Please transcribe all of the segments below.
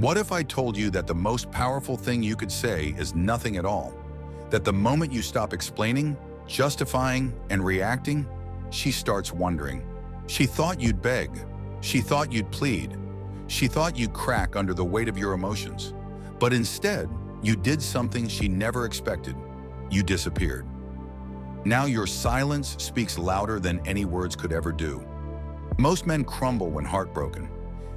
What if I told you that the most powerful thing you could say is nothing at all? That the moment you stop explaining, justifying, and reacting, she starts wondering. She thought you'd beg. She thought you'd plead. She thought you'd crack under the weight of your emotions. But instead, you did something she never expected. You disappeared. Now your silence speaks louder than any words could ever do. Most men crumble when heartbroken.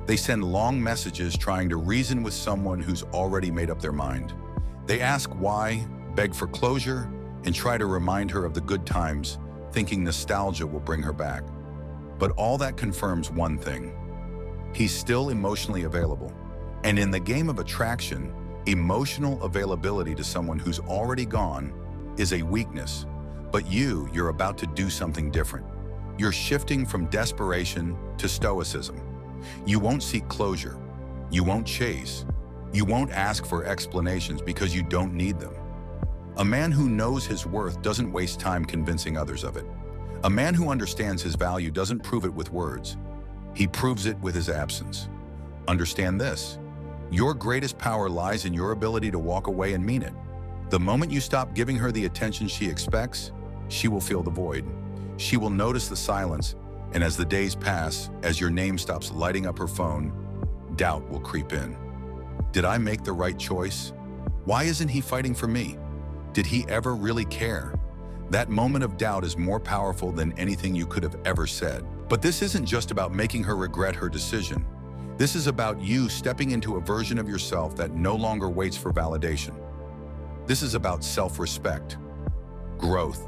They send long messages trying to reason with someone who's already made up their mind. They ask why, beg for closure, and try to remind her of the good times, thinking nostalgia will bring her back. But all that confirms one thing. He's still emotionally available. And in the game of attraction, emotional availability to someone who's already gone is a weakness. But you're about to do something different. You're shifting from desperation to stoicism. You won't seek closure. You won't chase. You won't ask for explanations because you don't need them. A man who knows his worth doesn't waste time convincing others of it. A man who understands his value doesn't prove it with words. He proves it with his absence. Understand this. Your greatest power lies in your ability to walk away and mean it. The moment you stop giving her the attention she expects, she will feel the void. She will notice the silence, and as the days pass, as your name stops lighting up her phone, doubt will creep in. Did I make the right choice? Why isn't he fighting for me? Did he ever really care? That moment of doubt is more powerful than anything you could have ever said. But this isn't just about making her regret her decision. This is about you stepping into a version of yourself that no longer waits for validation. This is about self-respect, growth,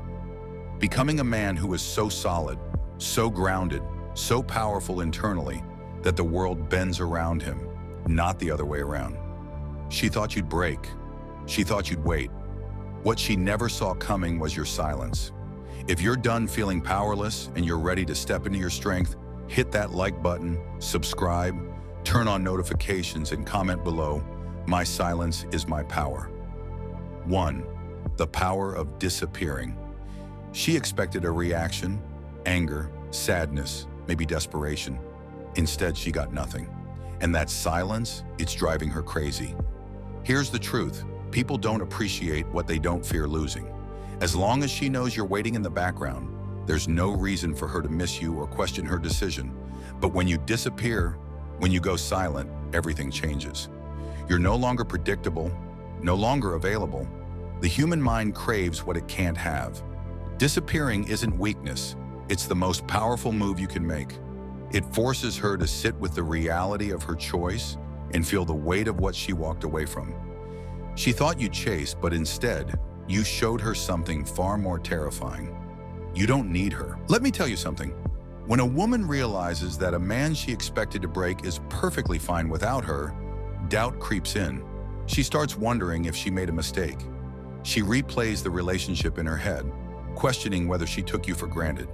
becoming a man who is so solid, so grounded, so powerful internally that the world bends around him, not the other way around. She thought you'd break. She thought you'd wait. What she never saw coming was your silence. If you're done feeling powerless and you're ready to step into your strength, hit that like button, subscribe, turn on notifications, and comment below, "My silence is my power." 1. The power of disappearing. She expected a reaction, anger, sadness, maybe desperation. Instead, she got nothing. And that silence, it's driving her crazy. Here's the truth. People don't appreciate what they don't fear losing. As long as she knows you're waiting in the background, there's no reason for her to miss you or question her decision. But when you disappear, when you go silent, everything changes. You're no longer predictable, no longer available. The human mind craves what it can't have. Disappearing isn't weakness. It's the most powerful move you can make. It forces her to sit with the reality of her choice and feel the weight of what she walked away from. She thought you'd chase, but instead, you showed her something far more terrifying. You don't need her. Let me tell you something. When a woman realizes that a man she expected to break is perfectly fine without her, doubt creeps in. She starts wondering if she made a mistake. She replays the relationship in her head, questioning whether she took you for granted.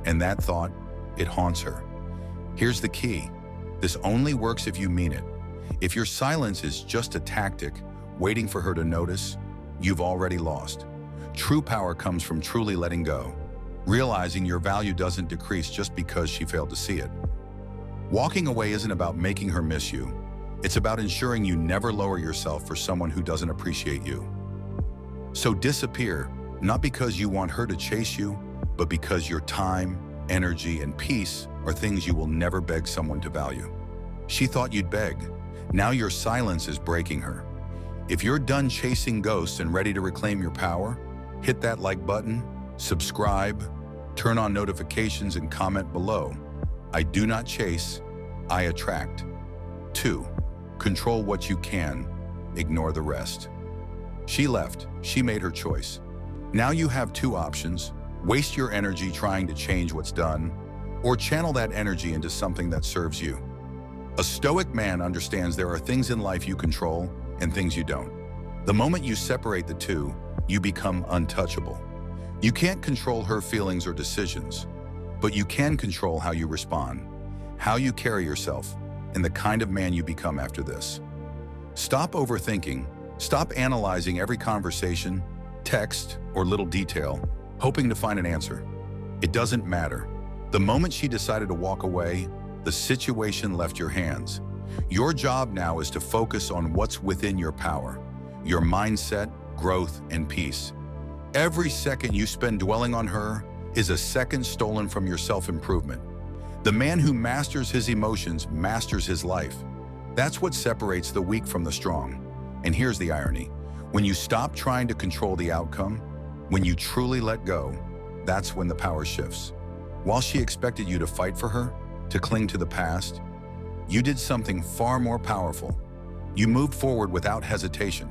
And that thought, it haunts her. Here's the key. This only works if you mean it. If your silence is just a tactic, waiting for her to notice, you've already lost. True power comes from truly letting go, realizing your value doesn't decrease just because she failed to see it. Walking away isn't about making her miss you. It's about ensuring you never lower yourself for someone who doesn't appreciate you. So disappear, not because you want her to chase you, but because your time, energy, and peace are things you will never beg someone to value. She thought you'd beg. Now your silence is breaking her. If you're done chasing ghosts and ready to reclaim your power, hit that like button, subscribe, turn on notifications, and comment below. I do not chase, I attract. 2. Control what you can, ignore the rest. She left, she made her choice. Now you have 2 options: waste your energy trying to change what's done, or channel that energy into something that serves you. A stoic man understands there are things in life you control and things you don't. The moment you separate the two, you become untouchable. You can't control her feelings or decisions, but you can control how you respond, how you carry yourself, and the kind of man you become after this. Stop overthinking. Stop analyzing every conversation, text, or little detail, hoping to find an answer. It doesn't matter. The moment she decided to walk away, the situation left your hands. Your job now is to focus on what's within your power, your mindset, growth, and peace. Every second you spend dwelling on her is a second stolen from your self-improvement. The man who masters his emotions masters his life. That's what separates the weak from the strong. And here's the irony. When you stop trying to control the outcome, when you truly let go, that's when the power shifts. While she expected you to fight for her, to cling to the past, you did something far more powerful. You moved forward without hesitation.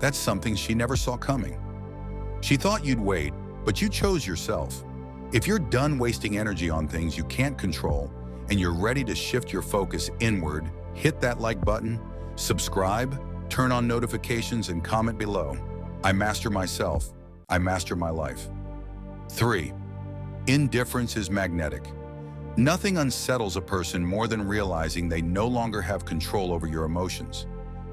That's something she never saw coming. She thought you'd wait, but you chose yourself. If you're done wasting energy on things you can't control and you're ready to shift your focus inward, hit that like button, subscribe, turn on notifications, and comment below. I master myself. I master my life. 3. Indifference is magnetic. Nothing unsettles a person more than realizing they no longer have control over your emotions.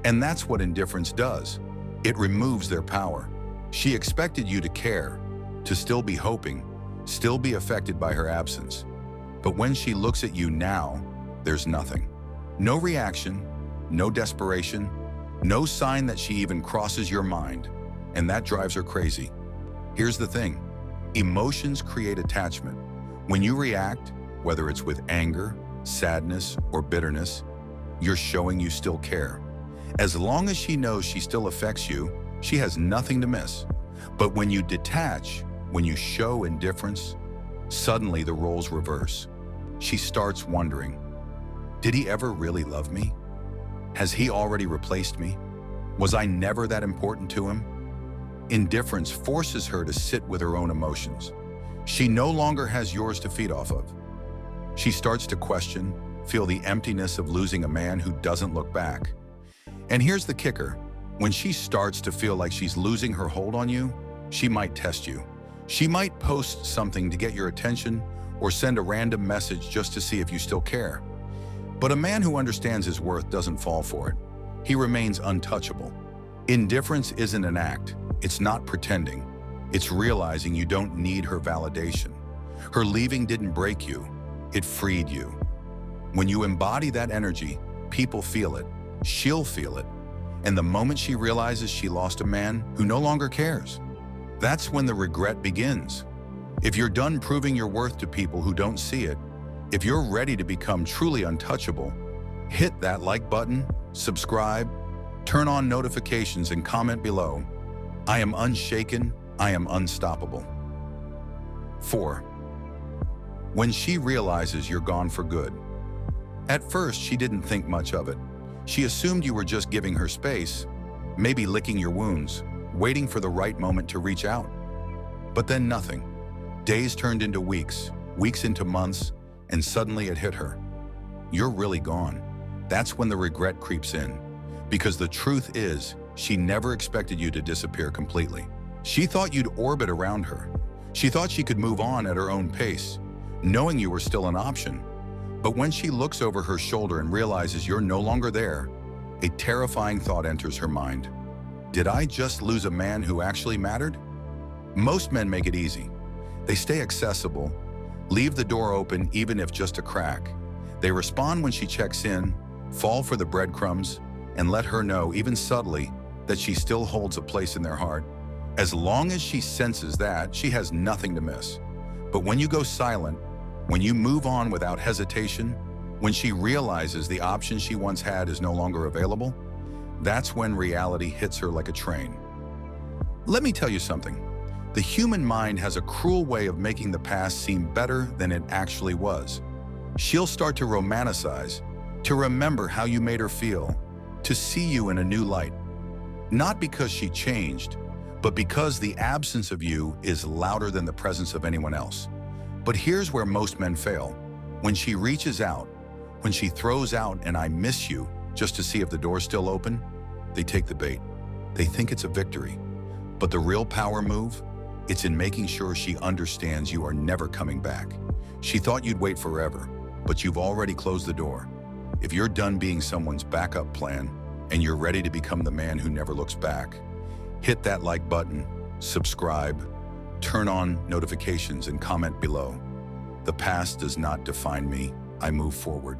And that's what indifference does. It removes their power. She expected you to care, to still be hoping, still be affected by her absence. But when she looks at you now, there's nothing. No reaction, no desperation, no sign that she even crosses your mind. And that drives her crazy. Here's the thing. Emotions create attachment. When you react, whether it's with anger, sadness, or bitterness, you're showing you still care. As long as she knows she still affects you, she has nothing to miss. But when you detach, when you show indifference, suddenly the roles reverse. She starts wondering, did he ever really love me? Has he already replaced me? Was I never that important to him? Indifference forces her to sit with her own emotions. She no longer has yours to feed off of. She starts to question, feel the emptiness of losing a man who doesn't look back. And here's the kicker. When she starts to feel like she's losing her hold on you, she might test you. She might post something to get your attention or send a random message just to see if you still care. But a man who understands his worth doesn't fall for it. He remains untouchable. Indifference isn't an act. It's not pretending. It's realizing you don't need her validation. Her leaving didn't break you. It freed you. When you embody that energy, people feel it. She'll feel it. And the moment she realizes she lost a man who no longer cares, that's when the regret begins. If you're done proving your worth to people who don't see it, if you're ready to become truly untouchable, hit that like button, subscribe, turn on notifications, and comment below. I am unshaken. I am unstoppable. 4. When she realizes you're gone for good. At first, she didn't think much of it. She assumed you were just giving her space, maybe licking your wounds, waiting for the right moment to reach out. But then nothing. Days turned into weeks, weeks into months, and suddenly it hit her. You're really gone. That's when the regret creeps in. Because the truth is, she never expected you to disappear completely. She thought you'd orbit around her. She thought she could move on at her own pace, knowing you were still an option. But when she looks over her shoulder and realizes you're no longer there, a terrifying thought enters her mind. Did I just lose a man who actually mattered? Most men make it easy. They stay accessible, leave the door open even if just a crack. They respond when she checks in, fall for the breadcrumbs, and let her know, even subtly, that she still holds a place in their heart. As long as she senses that, she has nothing to miss. But when you go silent, when you move on without hesitation, when she realizes the option she once had is no longer available, that's when reality hits her like a train. Let me tell you something. The human mind has a cruel way of making the past seem better than it actually was. She'll start to romanticize, to remember how you made her feel, to see you in a new light. Not because she changed, but because the absence of you is louder than the presence of anyone else. But here's where most men fail. When she reaches out, when she throws out an "I miss you" just to see if the door's still open, they take the bait. They think it's a victory. But the real power move, it's in making sure she understands you are never coming back. She thought you'd wait forever, but you've already closed the door. If you're done being someone's backup plan and you're ready to become the man who never looks back, hit that like button, subscribe, turn on notifications, and comment below. The past does not define me. I move forward.